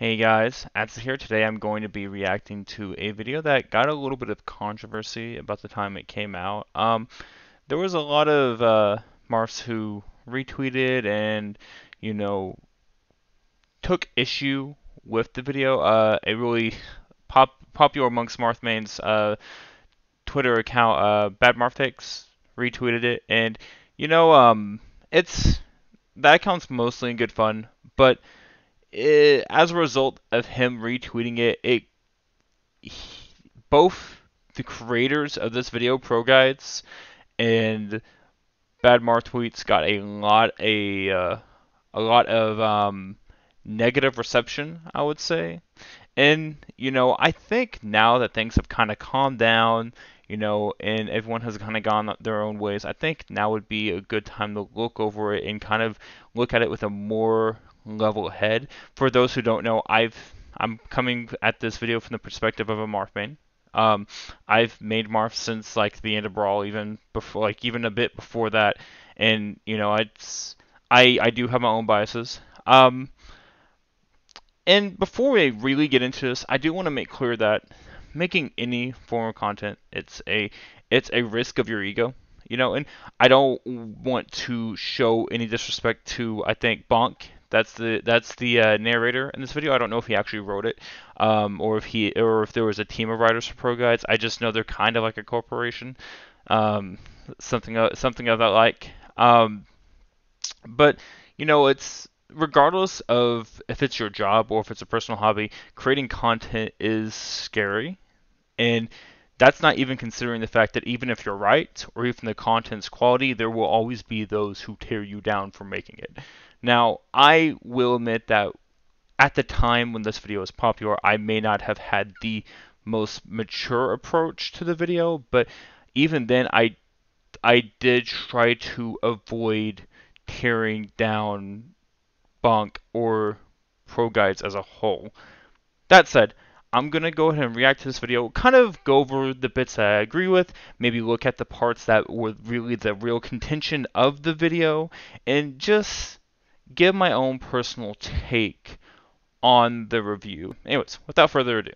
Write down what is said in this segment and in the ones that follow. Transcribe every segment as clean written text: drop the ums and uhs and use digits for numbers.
Hey guys, Ats here. Today I'm going to be reacting to a video that got a little bit of controversy about the time it came out. There was a lot of Marfs who retweeted and, you know, took issue with the video. A really popular amongst Marth mains Twitter account, Bad Marth Takes, retweeted it, and it's that account's mostly in good fun, but as a result of him retweeting it, both the creators of this video, Proguides, and Bad Mar Tweets got a lot of negative reception, I would say. And I think now that things have kind of calmed down, and everyone has kind of gone their own ways, I think now would be a good time to look over it and kind of look at it with a more level head. For those who don't know, I'm coming at this video from the perspective of a Marth main. I've made Marth since like the end of Brawl, even before, like even a bit before that, and I do have my own biases. And before we really get into this, I do want to make clear that making any form of content, it's a risk of your ego, and I don't want to show any disrespect to, I think, Bonk. That's the narrator in this video. I don't know if he actually wrote it, or if there was a team of writers for Pro Guides. I just know they're kind of like a corporation, um, something of that like. But it's regardless of if it's your job or if it's a personal hobby, creating content is scary. And that's not even considering the fact that even if you're right or even the content's quality, there will always be those who tear you down for making it. Now, I will admit that at the time when this video was popular, I may not have had the most mature approach to the video, but even then, I did try to avoid tearing down Bonk or Pro Guides as a whole. That said, I'm going to go ahead and react to this video, kind of go over the bits that I agree with, maybe look at the parts that were really the real contention of the video, and just give my own personal take on the review. Anyways, without further ado.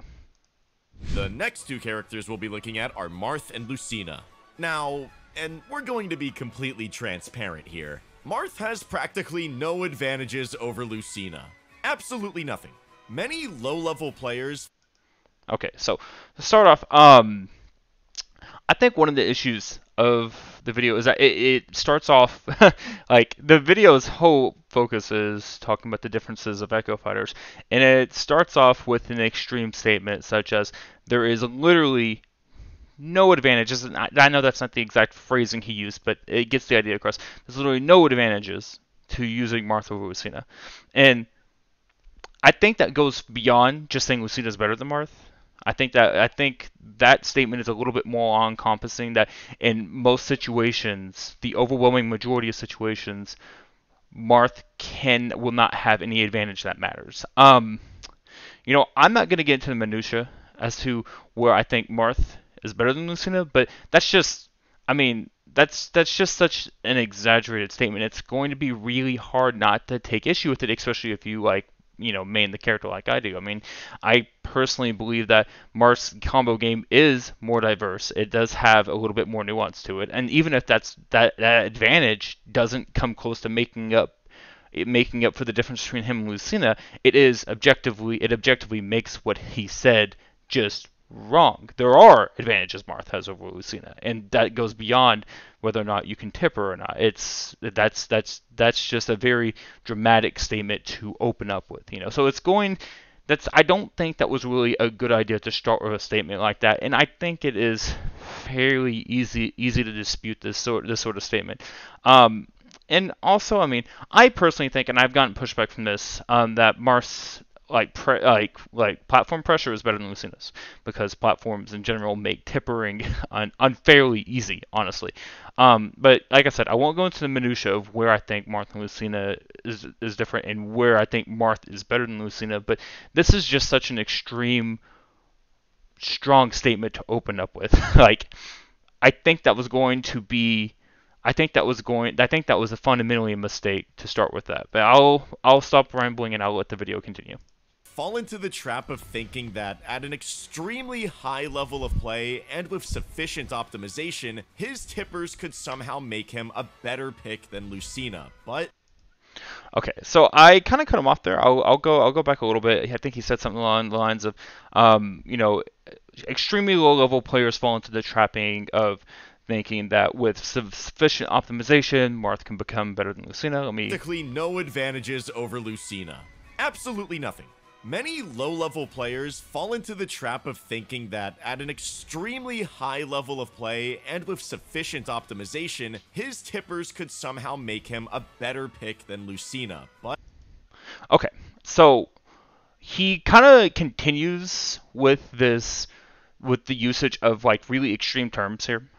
The next two characters we'll be looking at are Marth and Lucina. Now, and we're going to be completely transparent here, Marth has practically no advantages over Lucina. Absolutely nothing. Many low-level players... Okay, so to start off, I think one of the issues of the video is that it starts off like the video's whole focus is talking about the differences of Echo Fighters, and it starts off with an extreme statement such as there is literally no advantages. And I know that's not the exact phrasing he used, but it gets the idea across. There's literally no advantages to using Martha over Lucina, and I think that goes beyond just saying Lucina's better than Marth. I think that statement is a little bit more all-encompassing. That in most situations, the overwhelming majority of situations, Marth will not have any advantage that matters. I'm not going to get into the minutia as to where I think Marth is better than Lucina, but that's just, I mean, that's just such an exaggerated statement. It's going to be really hard not to take issue with it, especially if you like, main the character like I do. I mean, I personally believe that Marth's combo game is more diverse. It does have a little bit more nuance to it, and even if that advantage doesn't come close to making up for the difference between him and Lucina, it objectively makes what he said just wrong. There are advantages Marth has over Lucina, and that goes beyond whether or not you can tip her or not. That's just a very dramatic statement to open up with, So I don't think that was really a good idea to start with a statement like that, and I think it is fairly easy to dispute this sort of statement. And also, I mean, I personally think, and I've gotten pushback from this, that Marth's like platform pressure is better than Lucina's, because platforms in general make tippering unfairly easy, honestly. But like I said, I won't go into the minutia of where I think Marth and Lucina is different and where I think Marth is better than Lucina. But this is just such an extreme, strong statement to open up with. Like, I think that was going to be. I think that was fundamentally a mistake to start with that. But I'll stop rambling and I'll let the video continue. fall into the trap of thinking that at an extremely high level of play and with sufficient optimization, his tippers could somehow make him a better pick than Lucina, but Okay, so I kind of cut him off there. I'll go back a little bit. I think he said something along the lines of, you know, extremely low level players fall into the trapping of thinking that with sufficient optimization, Marth can become better than Lucina. practically no advantages over Lucina. Absolutely nothing. Many low-level players fall into the trap of thinking that at an extremely high level of play and with sufficient optimization, his tippers could somehow make him a better pick than Lucina, but Okay, so he kind of continues with this, with the usage of like really extreme terms here.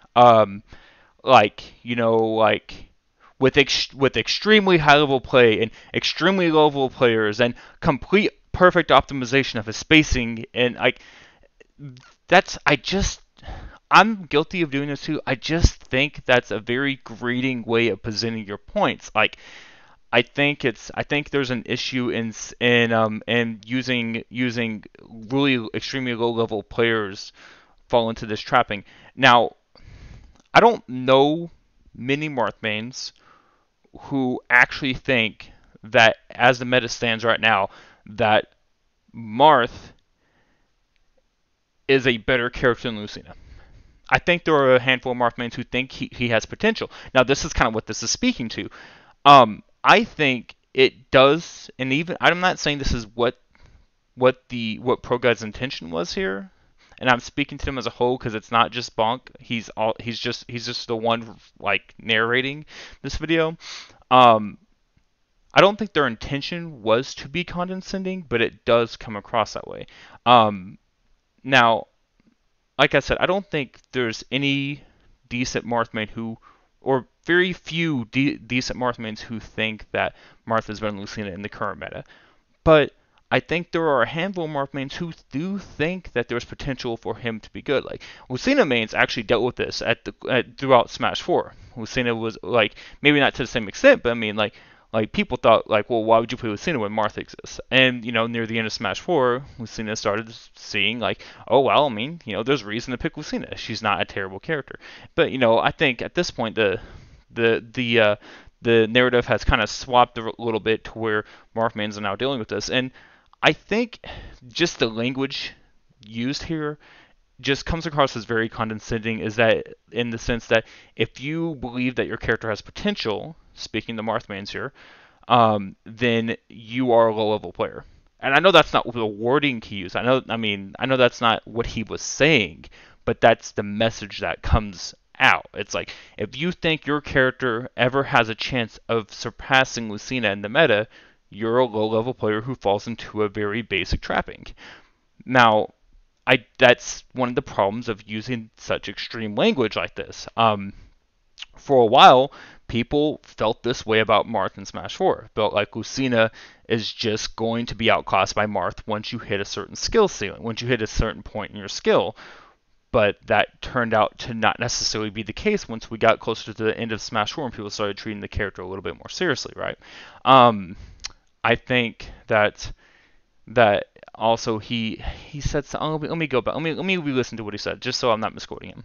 Like, you know, like with extremely high level play and extremely low level players and complete perfect optimization of his spacing, and like that's I'm guilty of doing this too. I just think that's a very grading way of presenting your points. Like I think there's an issue in using really extremely low level players fall into this trapping. Now, I don't know many Marth mains who actually think that as the meta stands right now, that Marth is a better character than Lucina. I think there are a handful of Marth mains who think he has potential. Now, this is kind of what this is speaking to. I think it does, and even I'm not saying this is what Proguides' intention was here, and I'm speaking to him as a whole because it's not just Bonk. He's just the one like narrating this video. Um, I don't think their intention was to be condescending, but it does come across that way. Now, like I said, I don't think there's any decent Marthmain who, or very few decent Marthmains who think that Marth is better than Lucina in the current meta. But I think there are a handful of Marth mains who do think that there's potential for him to be good. Like Lucina mains actually dealt with this throughout Smash 4. Lucina was like maybe not to the same extent, but I mean like people thought like, well, why would you play Lucina when Marth exists? And you know, near the end of Smash 4, Lucina started seeing like, oh well, I mean, you know, there's reason to pick Lucina. She's not a terrible character. But you know, I think at this point the the uh, the narrative has kind of swapped a little bit to where Marthmans are now dealing with this. And I think just the language used here just comes across as very condescending, is that in the sense that if you believe that your character has potential, speaking to Marthmans here, then you are a low level player. And I know that's not the wording he used. I know that's not what he was saying, but that's the message that comes out. It's like if you think your character ever has a chance of surpassing Lucina in the meta, you're a low level player who falls into a very basic trapping. Now, that's one of the problems of using such extreme language like this. For a while, people felt this way about Marth in Smash 4. Felt like Lucina is just going to be outclassed by Marth once you hit a certain skill ceiling, once you hit a certain point in your skill. But that turned out to not necessarily be the case once we got closer to the end of Smash 4 and people started treating the character a little bit more seriously, right? I think that also he said something. Let me go back. Let me re-listen to what he said, just so I'm not misquoting him.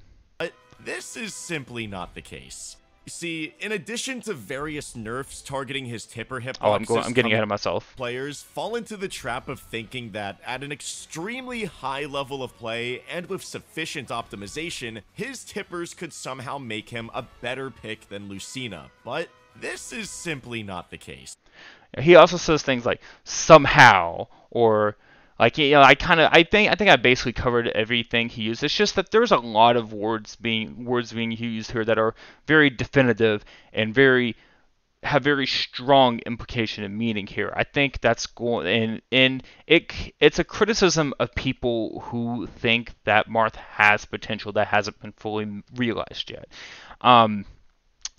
this is simply not the case. You see, in addition to various nerfs targeting his tipper hitboxes, I'm getting ahead of myself. Players fall into the trap of thinking that at an extremely high level of play and with sufficient optimization, his tippers could somehow make him a better pick than Lucina, but this is simply not the case. He also says things like somehow, or like, you know, I think I basically covered everything he used. It's just that there's a lot of words being used here that are very definitive and have very strong implication and meaning here. I think that's going, and it's a criticism of people who think that Marth has potential that hasn't been fully realized yet.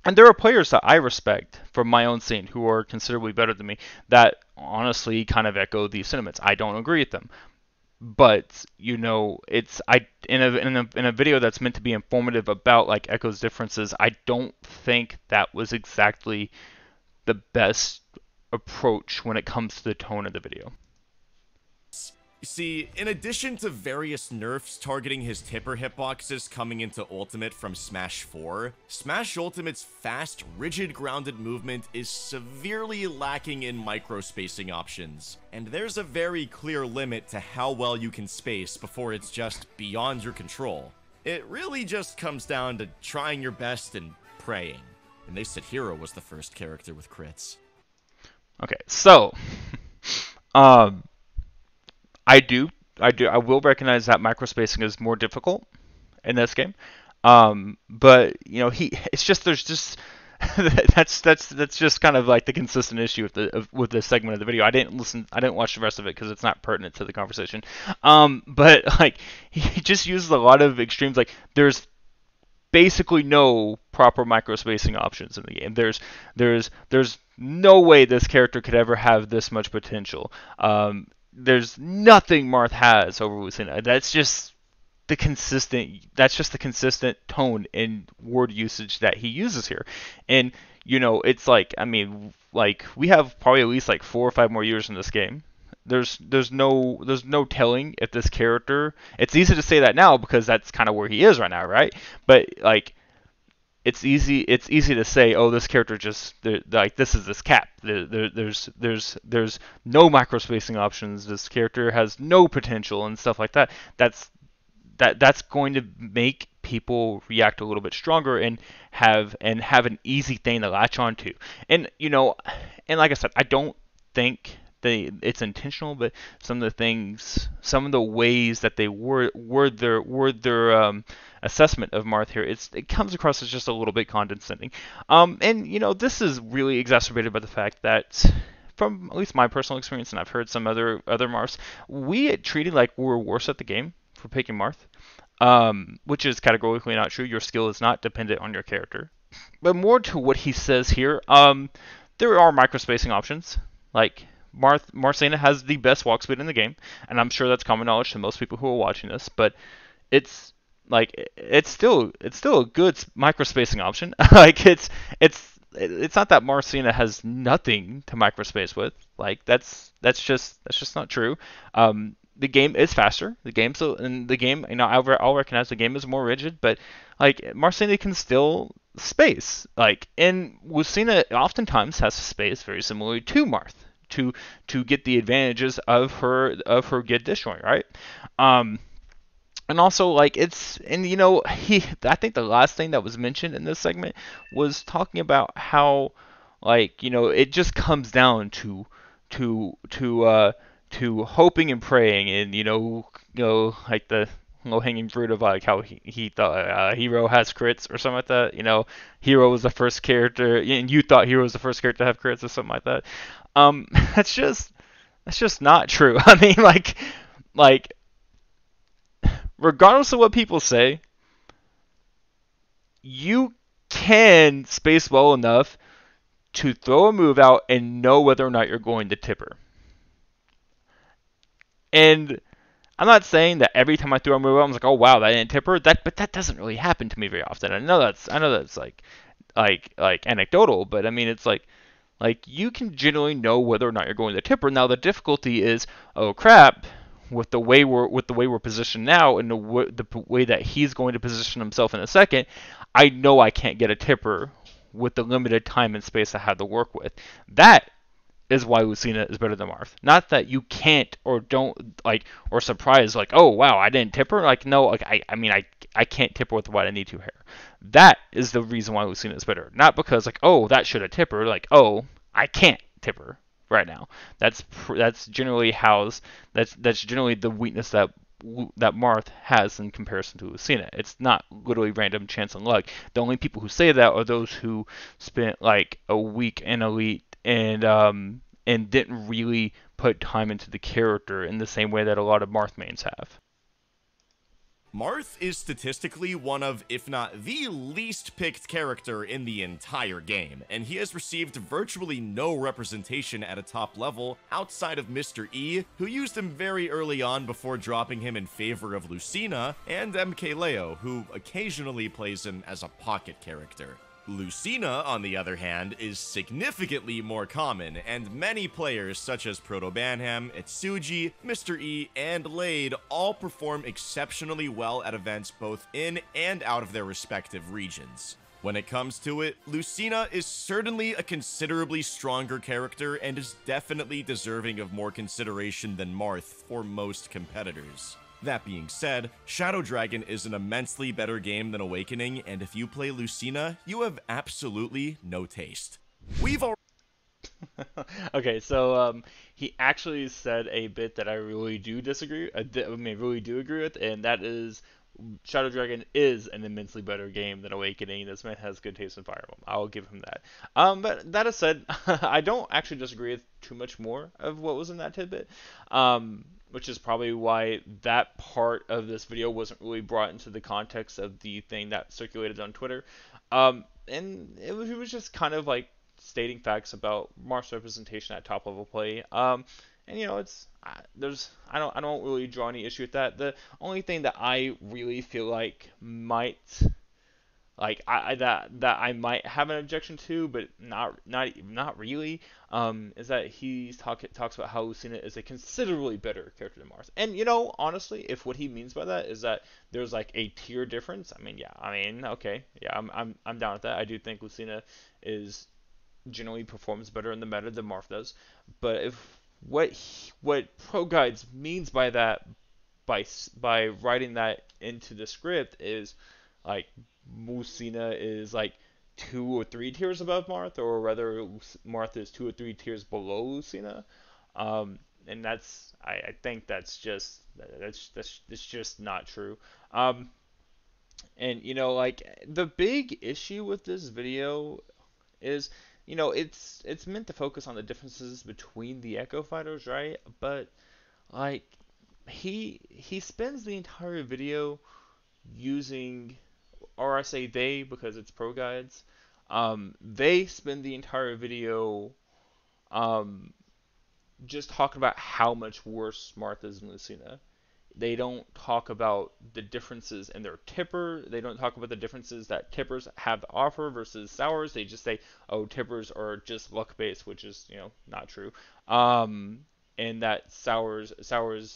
And there are players that I respect from my own scene who are considerably better than me that honestly kind of echo these sentiments. I don't agree with them, but you know, it's in a video that's meant to be informative about like Echo's differences. I don't think that was exactly the best approach when it comes to the tone of the video. See, in addition to various nerfs targeting his tipper hitboxes coming into Ultimate from Smash 4, Smash Ultimate's fast, rigid grounded movement is severely lacking in micro-spacing options, and there's a very clear limit to how well you can space before it's just beyond your control. It really just comes down to trying your best and praying. And they said Hero was the first character with crits. Okay, so, um, I will recognize that microspacing is more difficult in this game. But you know, it's just there's just that's just kind of like the consistent issue with this segment of the video. I didn't watch the rest of it because it's not pertinent to the conversation. But like he just uses a lot of extremes. Like there's basically no proper microspacing options in the game. There's no way this character could ever have this much potential. There's nothing Marth has over Lucina. That's just the consistent tone and word usage that he uses here. And you know, it's like, I mean, like we have probably at least like 4 or 5 more years in this game. There's no telling if this character, it's easy to say that now because that's kind of where he is right now, right? But like it's easy to say, oh, this character just like this is this cap. There's no microspacing options. This character has no potential and stuff like that. That's going to make people react a little bit stronger and have an easy thing to latch onto. And you know, and like I said, I don't think it's intentional, but some of the ways that they word their assessment of Marth here, it comes across as just a little bit condescending. And you know, this is really exacerbated by the fact that, from at least my personal experience, and I've heard some other Marths, we get treated like we're worse at the game for picking Marth, which is categorically not true. Your skill is not dependent on your character. But more to what he says here, there are microspacing options. Like Marcena has the best walk speed in the game, and I'm sure that's common knowledge to most people who are watching this. But it's like it's still a good microspacing option. Like it's not that Marcena has nothing to microspace with. Like that's just not true. The game is faster. The game, you know, I'll recognize the game is more rigid, but like Marcena can still space. Like, and Lucina oftentimes has space very similarly to Marth to get the advantages of her get disjoint, right? And also like and you know, I think the last thing that was mentioned in this segment was talking about how, like, you know, it just comes down to to to uh to hoping and praying, and like the low hanging fruit of like how he thought Hero has crits or something like that. You know, Hero was the first character, and you thought Hero was the first character to have crits or something like that. Um, that's just not true. I mean, like regardless of what people say, you can space well enough to throw a move out and know whether or not you're going to tipper. And I'm not saying that every time I throw a move out, I'm like, oh wow, that didn't tipper. But that doesn't really happen to me very often. I know that's like anecdotal, but I mean it's like you can generally know whether or not you're going to tipper. Now the difficulty is, oh crap, with the way we're positioned now, and the way that he's going to position himself in a second, I know I can't get a tipper with the limited time and space I have to work with. That is why Lucina is better than Marth. Not that you can't or don't like or surprised like, oh wow, I didn't tip her. Like no, like I mean I can't tip her with what I need to here. That is the reason why Lucina is better. Not because like, oh, that should have tip her. Like, oh, I can't tip her right now. That's generally that's generally the weakness that Marth has in comparison to Lucina. It's not literally random chance and luck. The only people who say that are those who spent like a week in Elite and didn't really put time into the character in the same way that a lot of Marth mains have. Marth is statistically one of, if not the least picked character in the entire game, and he has received virtually no representation at a top level outside of Mr. E, who used him very early on before dropping him in favor of Lucina, and MK Leo, who occasionally plays him as a pocket character. Lucina, on the other hand, is significantly more common, and many players such as Protobanham, Itsuji, Mr. E, and Lade all perform exceptionally well at events both in and out of their respective regions. When it comes to it, Lucina is certainly a considerably stronger character and is definitely deserving of more consideration than Marth for most competitors. That being said, Shadow Dragon is an immensely better game than Awakening, and if you play Lucina, you have absolutely no taste. We've already Okay, so he actually said a bit that I really do disagree. Really do agree with, and that is Shadow Dragon is an immensely better game than Awakening. This man has good taste in Fire Emblem. I'll give him that. But that is said, I don't actually disagree with too much more of what was in that tidbit. Which is probably why that part of this video wasn't really brought into the context of the thing that circulated on Twitter. And it was just kind of like stating facts about Marth's representation at top level play. And it's I don't really draw any issue with that. The only thing that I really feel like might that I might have an objection to, but not really, is that talks about how Lucina is a considerably better character than Marth. And honestly, if what he means by that is that there's like a tier difference, okay, yeah, I'm down with that. I do think Lucina is generally performs better in the meta than Marth does. But if what Proguides means by that, by writing that into the script, is like Lucina is like 2 or 3 tiers above Marth, or rather Marth is 2 or 3 tiers below Lucina. And I think that's just not true. And like the big issue with this video is, it's meant to focus on the differences between the Echo Fighters, right? But like he spends the entire video using, or I say they because it's Proguides. They spend the entire video um, just talking about how much worse Marth is than Lucina. They don't talk about the differences in their tipper. They don't talk about the differences that tippers have to offer versus sours. They just say, oh, tippers are just luck based, which is, not true. And that sours,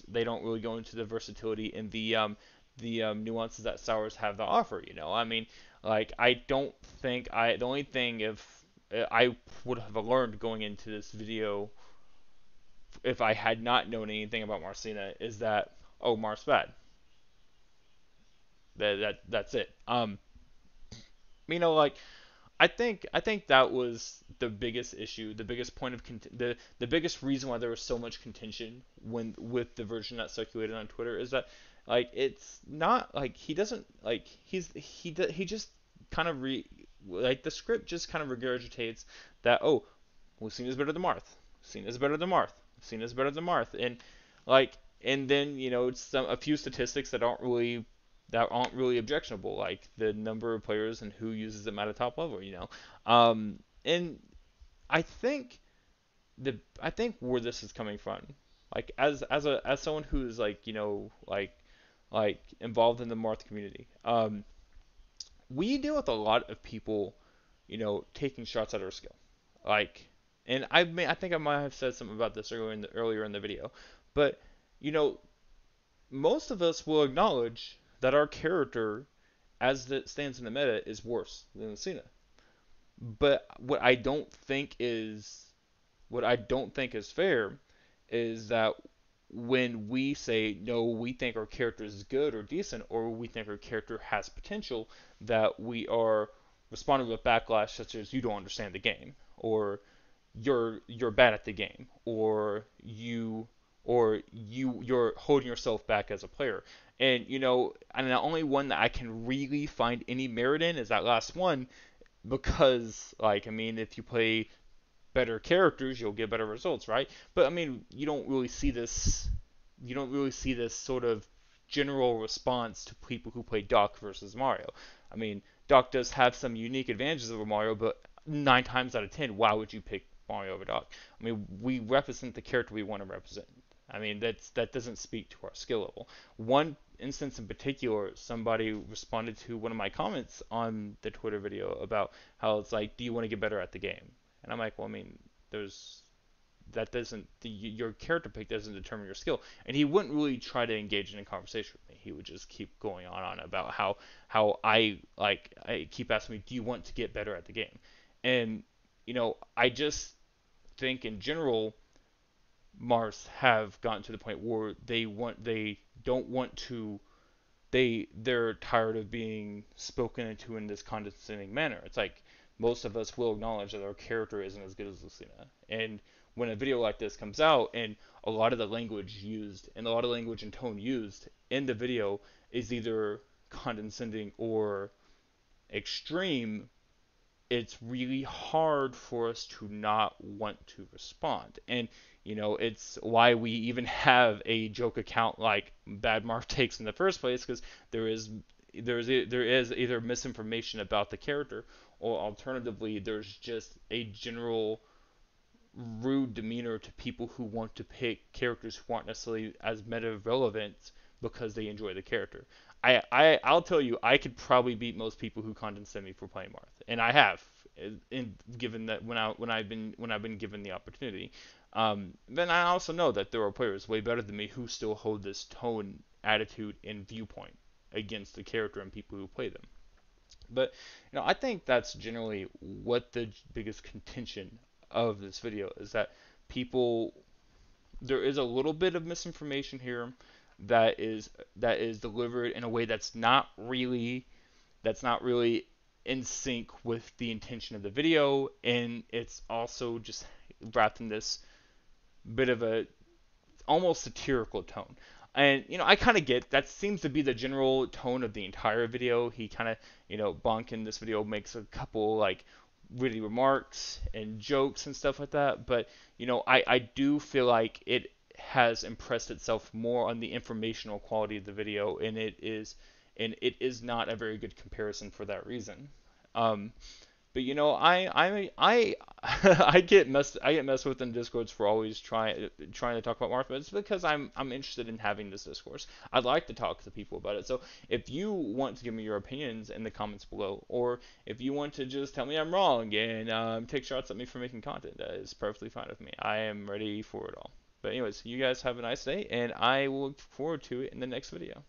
they don't really go into the versatility and the nuances that sours have to offer. Like I don't think the only thing if I would have learned going into this video if I had not known anything about Marcina is that, oh, Mar's bad. That's it. Like I think that was the biggest issue, the biggest point of the biggest reason why there was so much contention when with the version that circulated on Twitter is that like it's not like he doesn't like he just kind of like the script just kind of regurgitates that, oh, well, Cena's better than Marth. Cena's better than Marth. Cena's better than Marth. And then it's a few statistics that aren't really objectionable, like the number of players and who uses them at a top level. And I think where this is coming from, like as someone who's like involved in the Marth community, we deal with a lot of people, taking shots at our skill, like, and I think I might have said something about this earlier in the video, but you know most of us will acknowledge that our character, as it stands in the meta, is worse than Lucina. But what I don't think is fair is that when we say no, we think our character is good or decent, or we think our character has potential, that we are responding with backlash such as you don't understand the game, or you're bad at the game, or you're holding yourself back as a player. And the only one that I can really find any merit in is that last one, because if you play better characters, you'll get better results, right? But you don't really see this sort of general response to people who play Doc versus Mario. Doc does have some unique advantages over Mario, but 9 times out of 10, why would you pick Mario over Doc? We represent the character we want to represent. I mean, that doesn't speak to our skill level. One instance in particular, somebody responded to one of my comments on the Twitter video about how it's like, do you want to get better at the game? And I'm like, well, I mean, there's that doesn't your character pick doesn't determine your skill. And he wouldn't really try to engage in a conversation with me. He would just keep going on about how I keep asking me, do you want to get better at the game? And I just think in general Mars have gotten to the point where they don't want to they're tired of being spoken into in this condescending manner. It's like most of us will acknowledge that our character isn't as good as Lucina. And when a video like this comes out and a lot of the language used and a lot of language and tone used in the video is either condescending or extreme, it's really hard for us to not want to respond. And it's why we even have a joke account like Bad Marv Takes in the first place, because there is either misinformation about the character, or alternatively there's just a general rude demeanor to people who want to pick characters who aren't necessarily as meta relevant because they enjoy the character. I'll tell you, I could probably beat most people who condescend me for playing Marth, and I have, given that when I've been given the opportunity. Then I also know that there are players way better than me who still hold this tone, attitude, and viewpoint against the character and people who play them. But I think that's generally what the biggest contention of this video is, that people there is a little bit of misinformation here that is delivered in a way that's not really in sync with the intention of the video, and it's also just wrapped in this bit of a almost satirical tone. And I kind of get that seems to be the general tone of the entire video. He kind of, Bonk in this video makes a couple like witty remarks and jokes and stuff like that. But I do feel like it has impressed itself more on the informational quality of the video, and it is not a very good comparison for that reason. But I get messed with in discords for always trying to talk about Martha. It's because I'm interested in having this discourse. I'd like to talk to people about it. So if you want to give me your opinions in the comments below, or if you want to just tell me I'm wrong and take shots at me for making content, that is perfectly fine with me. I am ready for it all. But anyways, you guys have a nice day, and I will look forward to it in the next video.